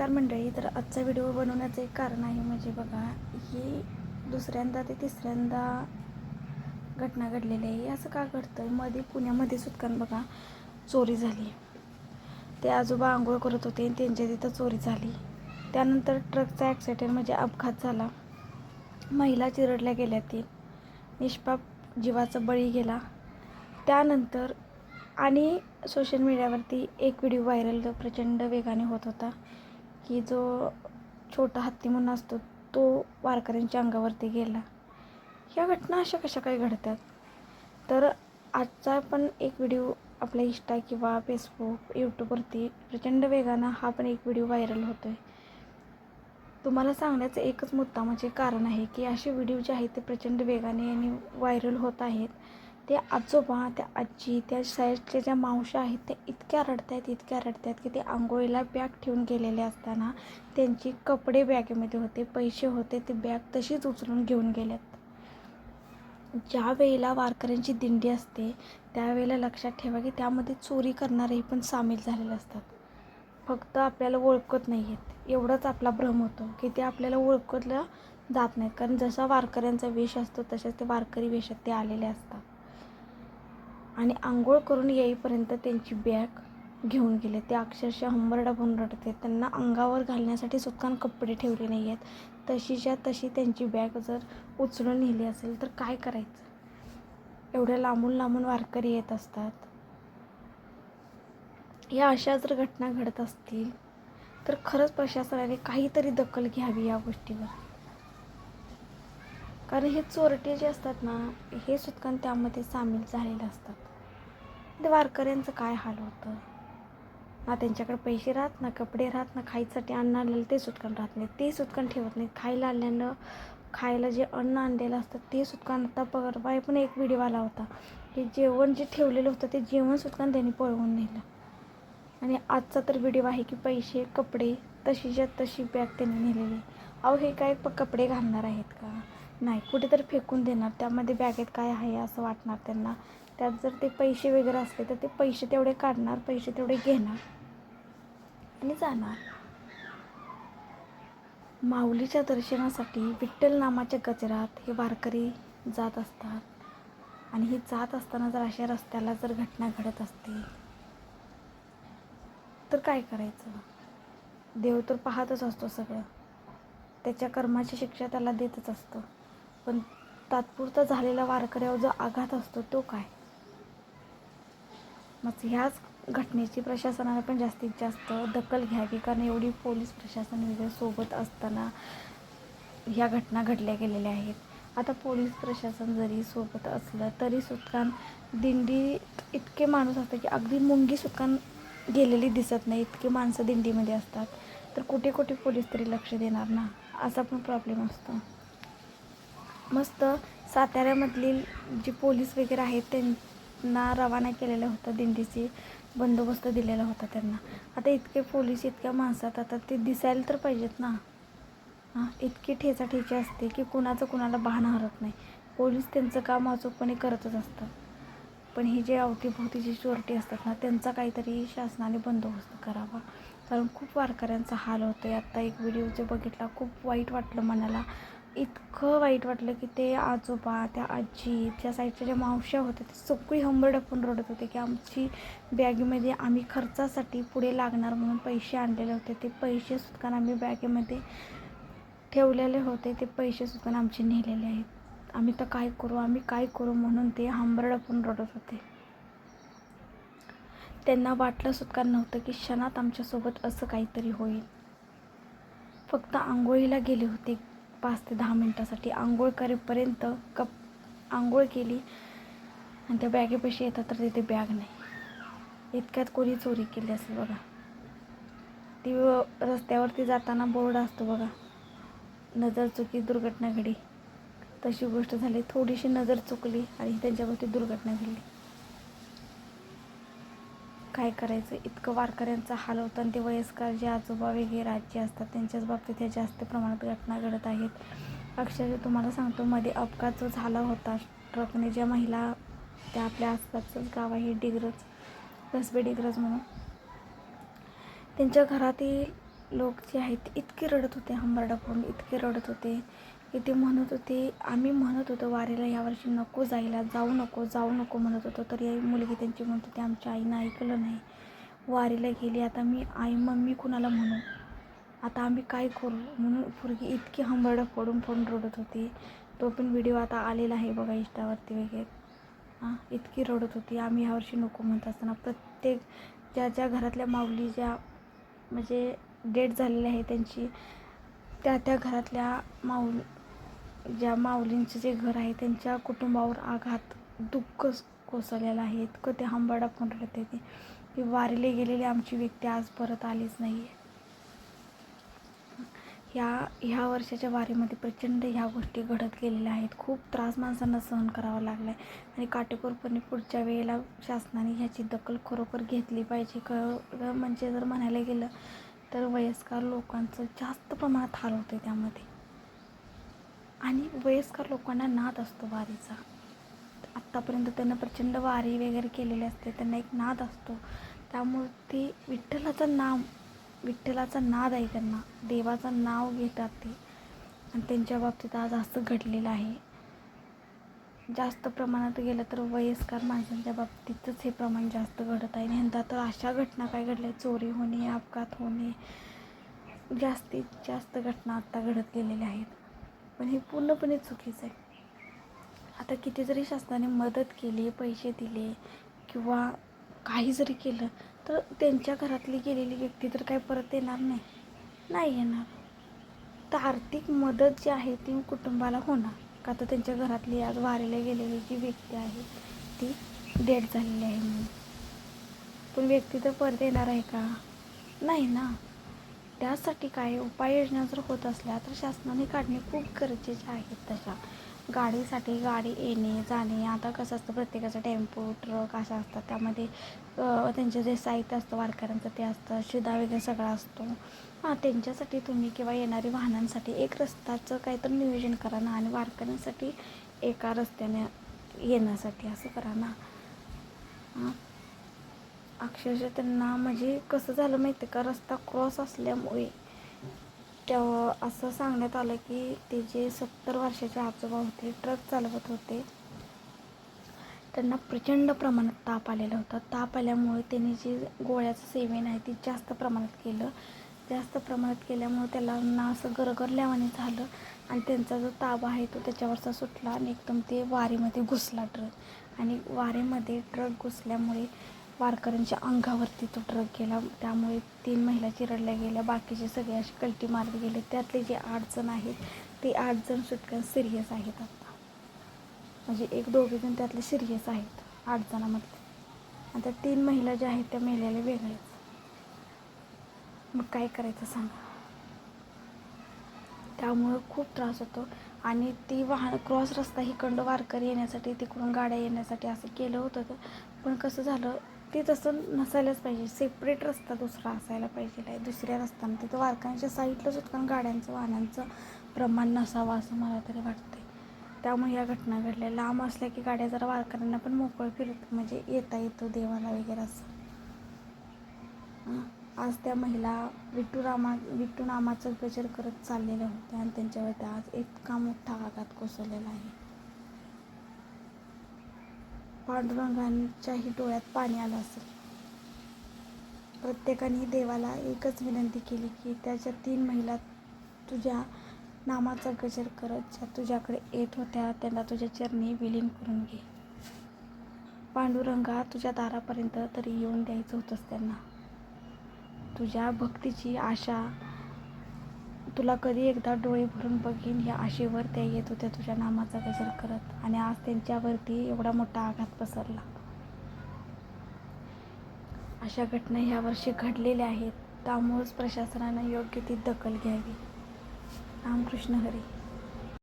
नमस्कार मंडळी. तर आजचा व्हिडिओ बनवण्याचं एक कारण आहे म्हणजे बघा, ही दुसऱ्यांदा ते तिसऱ्यांदा घटना घडलेली आहे. असं का घडतं? मध्ये पुण्यामध्ये सुद्धा बघा चोरी झाली. ते आजोबा आंघोळ करत होते आणि त्यांच्या तिथं चोरी झाली. त्यानंतर ट्रकचा ॲक्सिडेंट म्हणजे अपघात झाला. महिला चिरडल्या गेल्या, ती निष्पाप जीवाचा बळी गेला. त्यानंतर आणि सोशल मीडियावरती एक व्हिडिओ व्हायरल प्रचंड वेगाने होत होता की जो छोटा हत्ती म्हणून असतो तो वारकऱ्यांच्या अंगावरती गेला. ह्या घटना अशा कशा काही घडतात? तर आजचा पण एक व्हिडिओ आपल्या इंस्टा किंवा फेसबुक यूट्यूबवरती प्रचंड वेगानं हा पण एक व्हिडिओ व्हायरल होतो आहे. तुम्हाला सांगण्याचं एकच मुद्दा म्हणजे कारण आहे की असे व्हिडिओ जे आहेत ते प्रचंड वेगाने आणि व्हायरल होत आहेत. ते आजोबा, त्या आजी, त्या साईडच्या ज्या मावश्या आहेत त्या इतक्या रडतायत की ते आंघोळीला बॅग ठेवून गेलेले असताना त्यांचे कपडे बॅगेमध्ये होते, पैसे होते, ते बॅग तशीच उचलून घेऊन गेल्यात. ज्या वेळेला वारकऱ्यांची दिंडी असते त्यावेळेला लक्षात ठेवा की त्यामध्ये चोरी करणारेही पण सामील झालेले असतात. फक्त आपल्याला ओळखत नाही आहेत एवढाच आपला भ्रम होतो की ते आपल्याला ओळखलं जात नाहीत, कारण जसा वारकऱ्यांचा वेश असतो तसेच ते वारकरी वेशात ते आलेले असतात. आणि आंघोळ करून येईपर्यंत त्यांची बॅग घेऊन गेले. ते अक्षरशः हंबरडा बनून रडते. त्यांना अंगावर घालण्यासाठी सुद्धा कपडे ठेवले नाही आहेत. तशीच्या तशी त्यांची बॅग जर उचलून नेली असेल तर काय करायचं? एवढ्या लांबून वारकरी येत असतात. या अशा जर घटना घडत असतील तर खरंच प्रशासनाने काहीतरी दखल घ्यावी या गोष्टीवर. कारण हे चोरटे जे असतात ना, हे सुद्धा त्यामध्ये सामील झालेले असतात. ते वारकऱ्यांचं काय हाल होतं ना, त्यांच्याकडे पैसे राहत ना, कपडे राहत ना, खायसाठी अन्न आणलेलं ते सुद्धा राहत नाही, ते सुद्धा ठेवत नाहीत. खायला आणल्यानं खायला जे अन्न आणलेलं असतं ते सुद्धा आता परवा पण एक व्हिडिओ आला होता की जेवण जे ठेवलेलं होतं ते जेवण सुद्धा त्यांनी पळवून नेलं. आणि आजचा तर व्हिडिओ आहे की पैसे, कपडे तशीच्या तशी बॅग त्यांनी नेलेली. अहो, हे काय कपडे घालणार आहेत का? नाही, कुठेतरी फेकून देणार. त्यामध्ये बॅगेत काय आहे असं वाटणार त्यांना. त्यात जर ते पैसे वगैरे असले तर ते पैसे तेवढे काढणार, पैसे तेवढे घेणार आणि जाणार. माऊलीच्या दर्शनासाठी विठ्ठल नामाच्या गजरात हे वारकरी जात असतात. आणि हे जात असताना जर अशा रस्त्याला जर घटना घडत असते तर काय करायचं? देव तर पाहतच असतो सगळं, त्याच्या कर्माची शिक्षा त्याला देतच असतो. पण तात्पुरता झालेला वारकऱ्यावर जो आघात असतो तो काय? मग ह्याच घटनेची प्रशासनाने पण जास्तीत जास्त दखल घ्यावी, कारण एवढी पोलीस प्रशासन वगैरे सोबत असताना ह्या घटना घडल्या गेलेल्या आहेत. आता पोलीस प्रशासन जरी सोबत असलं तरी सुद्धा दिंडीत इतके माणूस असतात की अगदी मुंगी सुद्धा गेलेली दिसत नाही, इतके माणसं दिंडीमध्ये असतात. तर कुठे कुठे पोलीस तरी लक्ष देणार ना, असा पण प्रॉब्लेम असतो. मस्त साताऱ्यामधील जे पोलीस वगैरे आहेत त्यांना रवाना केलेलं होतं, दिंडीची बंदोबस्त दिलेला होता त्यांना. आता इतके पोलीस इतक्या माणसात आता ते दिसायला तर पाहिजेत ना. इतकी ठेचाठेची असते की कुणाचं कुणाला भान हरत नाही. पोलीस त्यांचं काम अचूकपणे करतच असतात. पण ही जे अवतीभोवतीची चोरटी असतात ना, त्यांचा काहीतरी शासनाने बंदोबस्त करावा, कारण खूप वारकऱ्यांचा हाल होतो आहे. आत्ता एक व्हिडिओ जे बघितला खूप वाईट वाटलं मनाला. इतकं वाईट वाटलं की ते आजोबा, त्या आजी, त्या साईडच्या ज्या मावश्या होत्या ते सगळी हंबरडपून रडत होते की आमची बॅगेमध्ये आम्ही खर्चासाठी पुढे लागणार म्हणून पैसे आणलेले होते, ते पैसे सुद्धा आम्ही बॅगेमध्ये ठेवलेले होते, ते पैसे सुद्धा आमचे नेलेले आहेत. आम्ही तर काय करू म्हणून ते हंबरडपून रडत होते. त्यांना वाटलं सुद्धा नव्हतं की क्षणात आमच्यासोबत असं काहीतरी होईल. फक्त आंघोळीला गेले होते 5 ते 10 मिनटासाठी. आंघोळ करेपर्यंत आंघोळ केली आणि त्या बॅगेपाशी येतात तर तिथे बॅग नाही. इतक्यात कोणी चोरी केली असेल बघा. ती रस्त्यावरती जाताना बोर्ड असतो बघा, नजर चुकी दुर्घटना घडी, तशी गोष्ट झाली. थोडीशी नजर चुकली आणि त्यांच्यावरती दुर्घटना घडली. काय करायचं? इतकं वारकऱ्यांचा हाल होतं. आणि ते वयस्कर जे आजोबा वगैरे आजी असतात त्यांच्याच बाबतीत ह्या जास्त प्रमाणात घटना घडत आहेत. अक्षरशः तुम्हाला सांगतो, मध्ये अपघात जो झाला होता ट्रकने, ज्या महिला, त्या आपल्या आसपासचंच गाव आहे कसबे डिग्रज म्हणून, त्यांच्या घरातील लोक जे आहेत ते इतके रडत होते, हंबरडा फोडून इतके रडत होते की ते म्हणत होते, आम्ही म्हणत होतो वारीला यावर्षी नको जायला, जाऊ नको म्हणत होतो, तरी मुलगी त्यांची म्हणत होती आमच्या आईनं ऐकलं नाही, वारीला गेली, आता मी मम्मी कुणाला म्हणू, आता आम्ही काय करू, म्हणून पोरगी इतकी हंबरडा फोडून रडत होती. तो पण व्हिडिओ आता आलेला आहे बघा इंस्टावरती वगैरे. इतकी रडत होती. आम्ही ह्यावर्षी नको म्हणत असताना प्रत्येक ज्या घरातल्या माऊली ज्या म्हणजे डेट झालेल्या आहे त्यांची, त्या घरातल्या ज्या माऊलींचं जे घर आहे त्यांच्या कुटुंबावर आघात, दुःख कोसळलेलं आहे. इतकं ते हंबरडा फोडून रडत होते की वारीला गेलेली आमची व्यक्ती आज परत आलीच नाही आहे. ह्या वर्षाच्या वारीमध्ये प्रचंड ह्या गोष्टी घडत गेलेल्या आहेत. खूप त्रास माणसांना सहन करावा लागला आहे आणि काटेकोरपणे पुढच्या वेळेला शासनाने ह्याची दखल खरोखर घेतली पाहिजे. म्हणजे जर म्हणायला गेलं तर वयस्कर लोकांचं जास्त प्रमाणात हाल होते त्यामध्ये, आणि वयस्कर लोकांना नाद असतो वारीचा. आत्तापर्यंत त्यांना प्रचंड वारी वगैरे केलेली असते, त्यांना एक नाद असतो, त्यामुळे ते विठ्ठलाचा नाद आहे त्यांना, देवाचं नाव घेतात ते, आणि त्यांच्या बाबतीत आज असं घडलेलं आहे. जास्त प्रमाणात गेलं तर वयस्कर माणसांच्या बाबतीतच हे प्रमाण जास्त घडत आहे. यंदा तर अशा घटना काय घडल्या, चोरी होणे, अपघात होणे, जास्तीत जास्त घटना आत्ता घडत गेलेल्या आहेत. पण हे पूर्णपणे चुकीचं आहे. आता किती जरी शासनाने मदत केली, पैसे दिले किंवा काही जरी केलं तर त्यांच्या घरातली गेलेली व्यक्ती तर काय परत येणार नाही येणार. तर आर्थिक मदत जी आहे ती कुटुंबाला होणार का, तर त्यांच्या घरातली आज वारीला गेलेली जी व्यक्ती आहे ती डेड झालेली आहे म्हणून. पण व्यक्ती तर परत येणार आहे का, नाही ना. त्यासाठी काय उपाययोजना जर होत असल्या तर शासनाने काढणे खूप गरजेचे आहेत. तशा गाडीसाठी गाडी येणे जाणे, आता कसं असतं प्रत्येकाचा टेम्पो ट्रक अशा असतात, त्यामध्ये त्यांचं जे साहित्य असतं वारकऱ्यांचं ते असतं, शिदा वगैरे सगळा असतो. त्यांच्यासाठी तुम्ही किंवा येणारी वाहनांसाठी एक रस्त्याचं काहीतरी नियोजन करा ना, आणि वारकऱ्यांसाठी एका रस्त्याने येण्यासाठी असं करा ना. अक्षरशः त्यांना म्हणजे कसं झालं माहिती आहे का, रस्ता क्रॉस असल्यामुळे असं सांगण्यात आलं की ते जे 70 वर्षाचे आजोबा होते, ट्रक चालवत होते, त्यांना प्रचंड प्रमाणात ताप आलेला होता. ताप आल्यामुळे त्यांनी जे गोळ्याचं सेवन आहे ते जास्त प्रमाणात केलं. जास्त प्रमाणात केल्यामुळे त्याला असं गरगरल्यावाने झालं, आणि त्यांचा जो ताबा आहे तो त्याच्यावरचा सुटला, आणि एकदम ते वारीमध्ये घुसला ट्रक, आणि वारीमध्ये ट्रक घुसल्यामुळे वारकऱ्यांच्या अंगावरती तो ट्रक गेला. त्यामुळे 3 महिला चिरडल्या गेल्या, बाकीचे सगळे असे कलटी मारत गेले. त्यातले जे 8 जण आहेत ते 8 जण सुटका सिरियस आहेत आता, म्हणजे 1-2 जण त्यातले सिरियस आहेत 8 जणांमधले, आणि त्या 3 महिला ज्या आहेत त्या मेलेल्या वेगळ्याच. मग काय करायचं सांगा. त्यामुळं खूप त्रास होतो, आणि ती वाहन क्रॉस रस्ता इकडं वारकरी येण्यासाठी तिकडून गाड्या येण्यासाठी असं केलं होतं. पण कसं झालं ते तसं नसायलाच पाहिजे, सेपरेट रस्ता दुसरा असायला पाहिजे आहे. दुसऱ्या रस्त्यानं तिथं वारकऱ्यांच्या साईडलाच होतं, गाड्यांचं वाहनांचं प्रमाण नसावं असं मला तरी वाटतं. त्यामुळे या घटना घडल्या. लांब असल्या की गाड्या जरा वारकऱ्यांना पण मोकळं फिरत म्हणजे येता येतो देवाला वगैरे असं. आज त्या महिला विठ्ठू नामाचं गजर करत चाललेल्या होत्या, आणि त्यांच्यावरती आज इतका मोठा आघात कोसळलेला आहे. पांडुरंगांच्याही डोळ्यात पाणी आलं असेल. प्रत्येकाने देवाला एकच विनंती केली की त्याच्या 3 महिला तुझ्या नामाचा गजर करत ज्या तुझ्याकडे येत होत्या त्यांना तुझ्या चरणी विलीन करून घे. पांडुरंगा, तुझ्या दारापर्यंत तरी येऊन द्यायचं होतंच त्यांना. तुझ्या भक्तीची आशा, तुला कधी एकदा डोळे भरून बघीन ह्या आशेवर त्या येत होत्या तुझ्या नामाचा गजर करत, आणि आज त्यांच्यावरती एवढा मोठा आघात पसरला. अशा घटना ह्या वर्षी घडलेल्या आहेत, त्यामुळेच प्रशासनानं योग्य ती दखल घ्यावी. रामकृष्ण हरी.